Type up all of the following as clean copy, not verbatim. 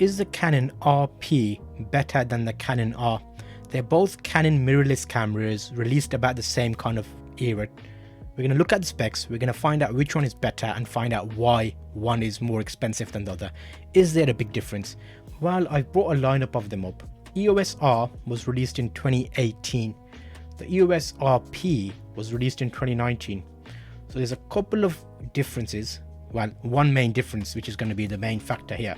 is the Canon RP better than the Canon R? They're both Canon mirrorless cameras released about the same kind of era. We're going to look at the specs, we're going to find out which one is better and find out why one is more expensive than the other. Is there a big difference? Well, I've brought a lineup of them up. EOS R was released in 2018. The EOS RP was released in 2019. So there's a couple of differences. Well, one main difference, which is going to be the main factor here.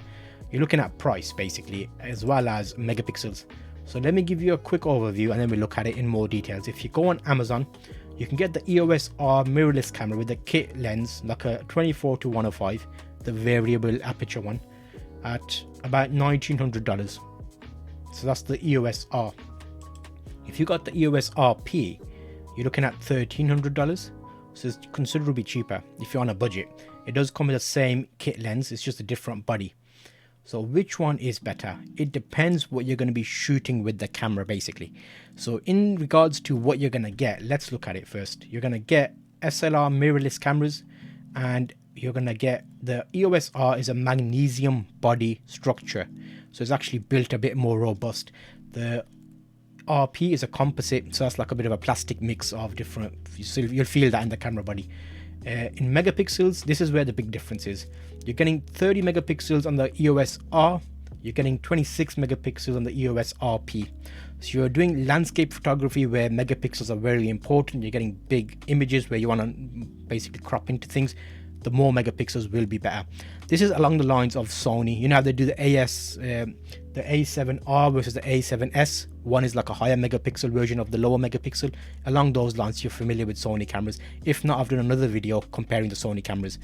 You're looking at price basically, as well as megapixels. So let me give you a quick overview and then we'll look at it in more details. If you go on Amazon, you can get the EOS R mirrorless camera with the kit lens, like a 24-105, the variable aperture one, at about $1,900. So that's the EOS R. If you got the EOS RP, you're looking at $1,300. So it's considerably cheaper if you're on a budget. It does come with the same kit lens, it's just a different body. So which one is better? It depends what you're going to be shooting with the camera basically. So in regards to what you're going to get, let's look at it first. You're going to get SLR mirrorless cameras, and you're going to get the EOS R is a magnesium body structure. So it's actually built a bit more robust. The RP is a composite, so that's like a bit of a plastic mix of different, you'll feel that in the camera body. In megapixels, this is where the big difference is. You're getting 30 megapixels on the EOS R, you're getting 26 megapixels on the EOS RP. So you're doing landscape photography where megapixels are very important, you're getting big images where you want to basically crop into things, the more megapixels will be better. This is along the lines of Sony. You know how they do the the A7R versus the A7S. One is like a higher megapixel version of the lower megapixel. Along those lines, you're familiar with Sony cameras. If not, I've done another video comparing the Sony cameras.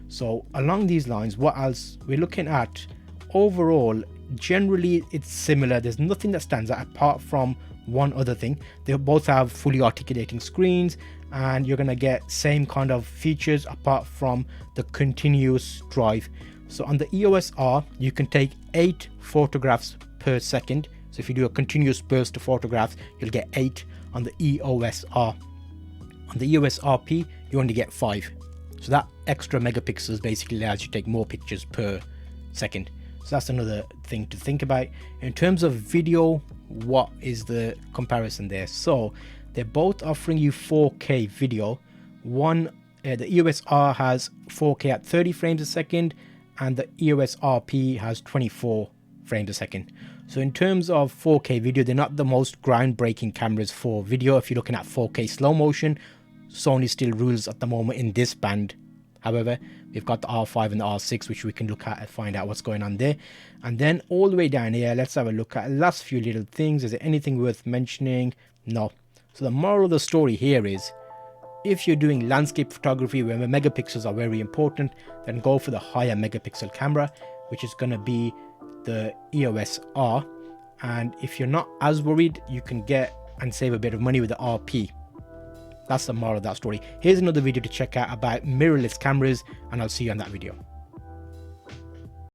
So along these lines, what else we're looking at overall, generally it's similar. There's nothing that stands out apart from one other thing. They both have fully articulating screens, and you're gonna get same kind of features apart from the continuous drive. So on the EOS R, you can take 8 photographs per second. So if you do a continuous burst of photographs, you'll get 8 on the EOS R. On the EOS RP, you only get 5. So that extra megapixels basically allows you to take more pictures per second. So that's another thing to think about. In terms of video, what is the comparison there? So they're both offering you 4K video. The EOS R has 4K at 30 frames a second, and the EOS RP has 24 frames a second. So in terms of 4K video, they're not the most groundbreaking cameras for video. If you're looking at 4K slow motion, Sony still rules at the moment in this band. However, we've got the R5 and the R6, which we can look at and find out what's going on there. And then all the way down here, let's have a look at the last few little things. Is there anything worth mentioning? No. So the moral of the story here is, if you're doing landscape photography where megapixels are very important, then go for the higher megapixel camera, which is going to be the EOS R. And if you're not as worried, you can get and save a bit of money with the RP. That's the moral of that story. Here's another video to check out about mirrorless cameras, and I'll see you on that video.